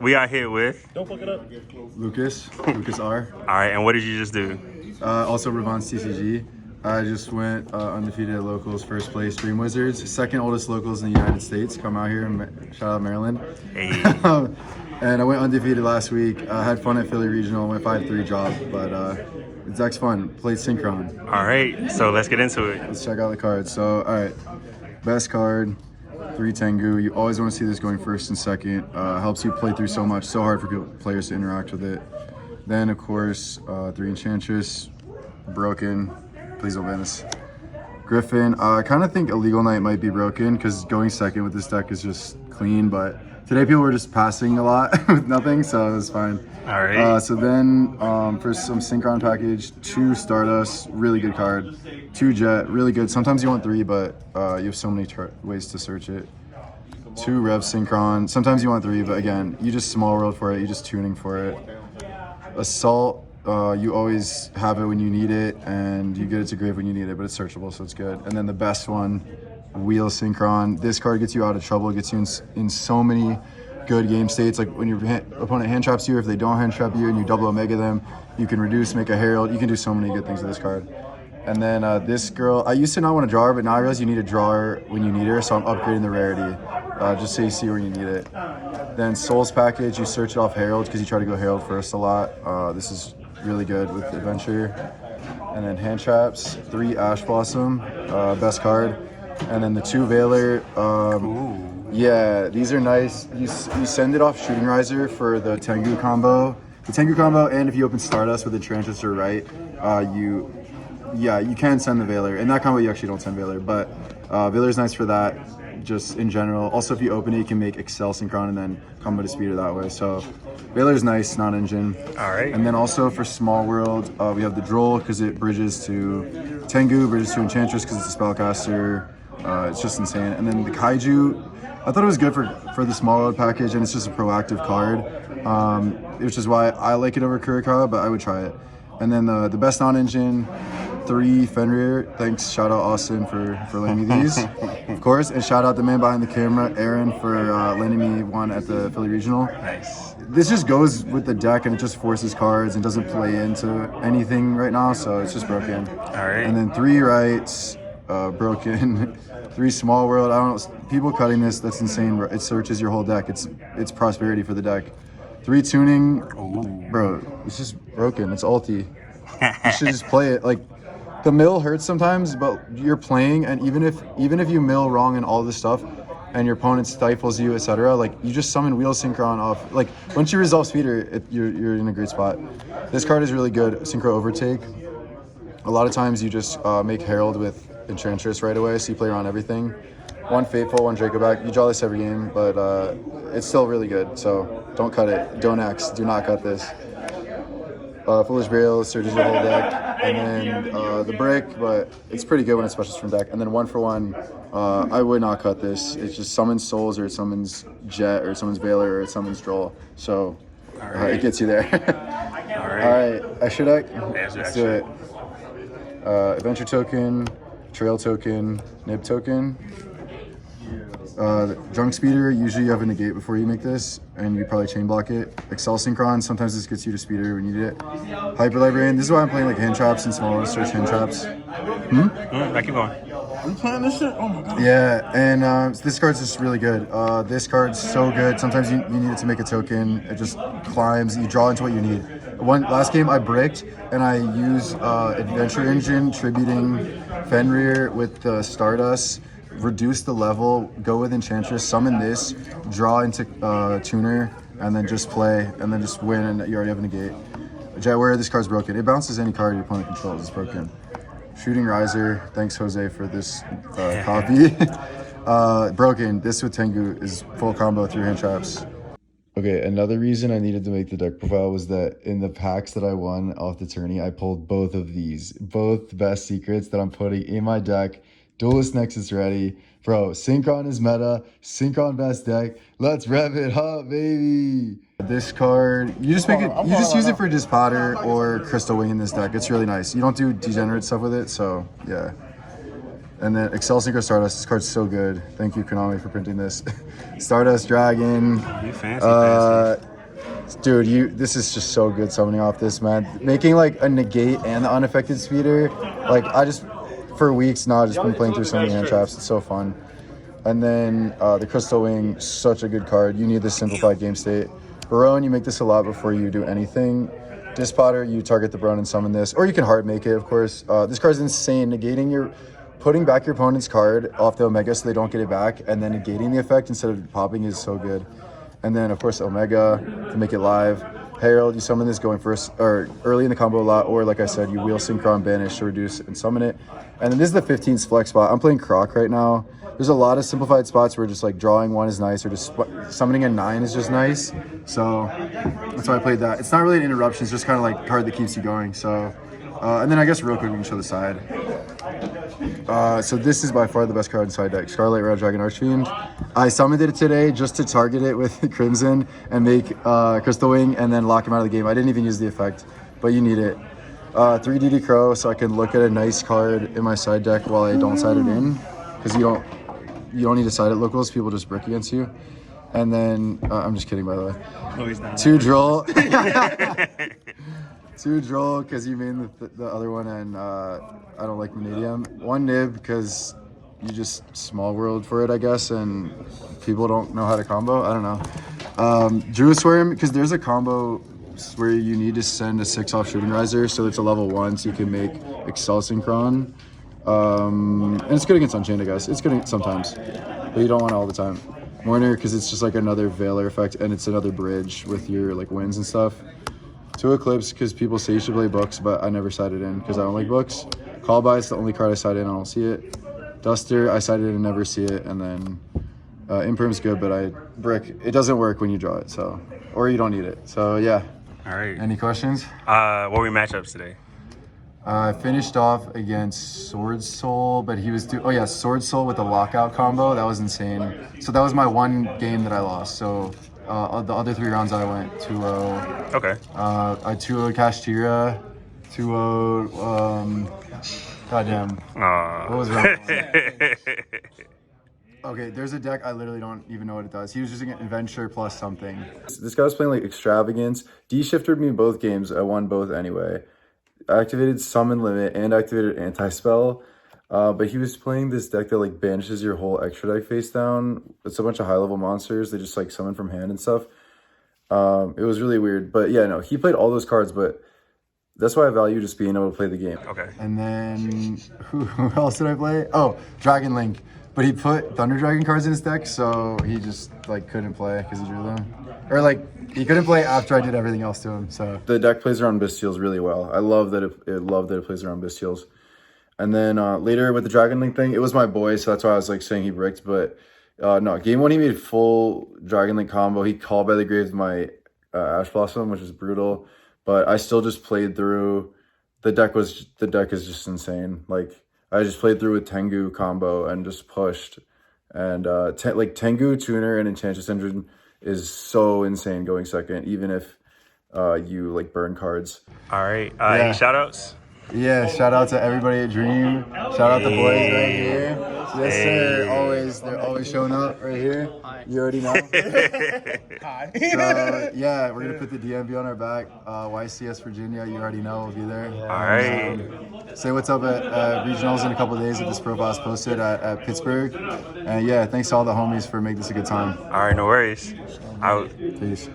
We are here with. Don't fuck it up. Lucas R. All right, and what did you just do? Also RovanzTCG. I just went undefeated at locals, first place Dream Wizards, second oldest locals in the United States. Come out here and shout out Maryland. Hey. And I went undefeated last week. Had fun at Philly Regional, went 5-3 drop, but it's X fun. Played Synchron. All right, so let's get into it. Let's check out the cards. So, all right, best card, 3 Tengu. You always want to see this going first and second. Helps you play through so much, so hard for players to interact with it. Then, of course, 3 Enchantress, broken. Please don't ban this. Griffin, I kind of think Illegal Knight might be broken because going second with this deck is just clean, but today people were just passing a lot with nothing, so it was fine. All right. So then for some Synchron package, 2 Stardust, really good card. 2 Jet, really good. Sometimes you want 3, but you have so many ways to search it. 2 Rev Synchron, sometimes you want 3, but again, you just small world for it, you just tuning for it. Assault, you always have it when you need it, and you get it to grave when you need it, but it's searchable, so it's good. And then the best one, Wheel Synchron. This card gets you out of trouble, gets you in so many good game states. Like when your opponent hand traps you, if they don't hand trap you and you double Omega them, you can reduce, make a Herald. You can do so many good things with this card. And then this girl, I used to not want to draw her, but now I realize you need to draw her when you need her, so I'm upgrading the rarity, just so you see where you need it. Then Souls package, you search it off Herald because you try to go Herald first a lot. This is really good with Adventure. And then hand traps, 3 Ash Blossom, best card. And then the 2 Veiler. Yeah, these are nice. You send it off Shooting Riser for the Tengu combo. The Tengu combo, and if you open Stardust with Enchantress or Right, you can send the Veiler. In that combo, you actually don't send Veiler, but Veiler's nice for that, just in general. Also, if you open it, you can make Excel Synchron and then combo to speed it that way. So Veiler's nice, non-engine. All right. And then also for Small World, we have the Droll because it bridges to Tengu, bridges to Enchantress because it's a spellcaster. It's just insane. And then the Kaiju, I thought it was good for the Small World package, and it's just a proactive card, which is why I like it over Kurikawa, but I would try it. And then the best non-engine, 3 Fenrir. Thanks, shout out Austin for lending me these, of course, and shout out the man behind the camera, Aaron, for lending me one at the Philly Regional. Nice. This just goes with the deck, and it just forces cards and doesn't play into anything right now, so it's just broken. All right. And then 3 Rights, broken. 3 Small World. I don't know. People cutting this, that's insane. It searches your whole deck. It's prosperity for the deck. 3 Tuning. Ooh. Bro, it's just broken. It's ulti. You should just play it. Like, the mill hurts sometimes, but you're playing, and even if you mill wrong and all this stuff, and your opponent stifles you, etc., like, you just summon Wheel Synchron off. Like, once you resolve Speeder, you're in a great spot. This card is really good. Synchro Overtake. A lot of times you just make Herald with Enchantress right away, so you play around everything. 1 Fateful, 1 Dracoback. You draw this every game, but it's still really good, so don't cut it. Don't X. Do not cut this. Foolish Burial searches your whole deck. And then the Brick, but it's pretty good when it specials from deck. And then 1 for 1, I would not cut this. It just summons Souls, or it summons Jet, or it summons Veiler, or it summons Droll. So it gets you there. All right. Extra deck? Let's do it. Adventure token, Trail token, Nib token. Drunk Speeder, usually you have a negate before you make this, and you probably chain block it. Excel Synchron, sometimes this gets you to Speeder when you need it. Hyper Librarian, this is why I'm playing like hand traps and smaller search hand traps. I keep going. Are you playing this shit? Oh my god. Yeah, and this card's just really good. This card's so good. Sometimes you need it to make a token. It just climbs. You draw into what you need. Last game I bricked, and I used Adventure Engine, tributing Fenrir with the Stardust, reduce the level, go with Enchantress, summon this, draw into Tuner, and then just play, and then just win, and you already have a negate. Jetware, this card's broken. It bounces any card your opponent controls. It's broken. Shooting Riser, thanks Jose for this copy. Broken. This with Tengu is full combo 3 hand traps. Okay, another reason I needed to make the deck profile was that in the packs that I won off the tourney, I pulled both of these. Both best secrets that I'm putting in my deck. Duelist Nexus ready. Bro, Synchron is meta. Synchron best deck. Let's rev it up, baby. This card, you just make it, you just use it for Dispotter or Crystal Wing in this deck. It's really nice. You don't do degenerate stuff with it, so yeah. And then Excel Synchro Stardust. This card's so good. Thank you, Konami, for printing this. Stardust Dragon. You fancy. Dude, this is just so good summoning off this, man. Making like a negate and the unaffected speeder. Like for weeks now, I've just been playing through so many hand traps. It's so fun. And then the Crystal Wing, such a good card. You need this simplified game state. Barone, you make this a lot before you do anything. Dispotter, you target the Barone and summon this. Or you can hard make it, of course. This card's insane. Putting back your opponent's card off the Omega so they don't get it back, and then negating the effect instead of popping is so good. And then, of course, Omega to make it live. Herald, you summon this going first or early in the combo a lot, or like I said, you wheel Synchron, banish to reduce and summon it. And then this is the 15th flex spot. I'm playing Croc right now. There's a lot of simplified spots where just like drawing 1 is nice, or just summoning a 9 is just nice. So that's why I played that. It's not really an interruption. It's just kind of like card that keeps you going. So, and then I guess real quick we can show the side. So this is by far the best card inside deck. Scarlet Red Dragon Archfiend. I summoned it today just to target it with Crimson and make Crystal Wing and then lock him out of the game. I didn't even use the effect, but you need it. 3 DD Crow so I can look at a nice card in my side deck while I don't side it in, because you don't need to side it locals. People just brick against you. And then I'm just kidding, by the way. No, he's not. 2 Droll. 2 Droll because you made the other one, and I don't like Vanadium. 1 Nib because you just small world for it, I guess, and people don't know how to combo. I don't know. Drew Swarm because there's a combo where you need to send a 6-off Shooting Riser, so it's a level 1, so you can make Excel Synchron. And it's good against Unchained, I guess. It's good sometimes, but you don't want it all the time. Mourner because it's just like another Veiler effect, and it's another bridge with your like wins and stuff. 2 Eclipse because people say you should play books, but I never sided in because I don't like books. Call by, it's the only card I side in, I don't see it. Duster, I sided in and never see it. And then Imperm's good, but it doesn't work when you draw it, so, or you don't need it. So yeah. All right. Any questions? What were your matchups today? I finished off against Sword Soul, but he was Sword Soul with the lockout combo. That was insane. So that was my 1 game that I lost. So the other 3 rounds I went 2-0. Okay. I 2-0'd Kashtira, 2-0'd goddamn. What was wrong? Okay, there's a deck I literally don't even know what it does. He was using an Adventure plus something. This guy was playing like Extravagance. D-shifted me both games. I won both anyway. I activated Summon Limit and activated Anti-Spell. But he was playing this deck that like banishes your whole extra deck face down. It's a bunch of high-level monsters. They just like summon from hand and stuff. It was really weird. But yeah, no, he played all those cards, but that's why I value just being able to play the game. Okay. And then who else did I play? Oh, Dragon Link. But he put Thunder Dragon cards in his deck, so he just like couldn't play because he drew them. Or like he couldn't play after I did everything else to him. So the deck plays around Bystials really well. I love that it plays around Bystials. And then later with the Dragon Link thing, it was my boy, so that's why I was like saying he bricked. But no, game 1 he made full Dragon Link combo. He called by the graves my Ash Blossom, which is brutal. But I still just played through. The deck is just insane. Like I just played through with Tengu combo and just pushed. And like Tengu, Tuner, and Enchantress Engine is so insane going second, even if you like burn cards. All right. Any shout outs? Yeah, shout out to everybody at Dream. Shout out the boys right here. Yes, sir. They're always showing up right here. You already know. Hi. So yeah, we're gonna put the DMV on our back. YCS Virginia, you already know, we'll be there. All right. Say what's up at regionals in a couple of days. If this profile's posted at Pittsburgh. And yeah, thanks to all the homies for making this a good time. All right. No worries. Out. Peace.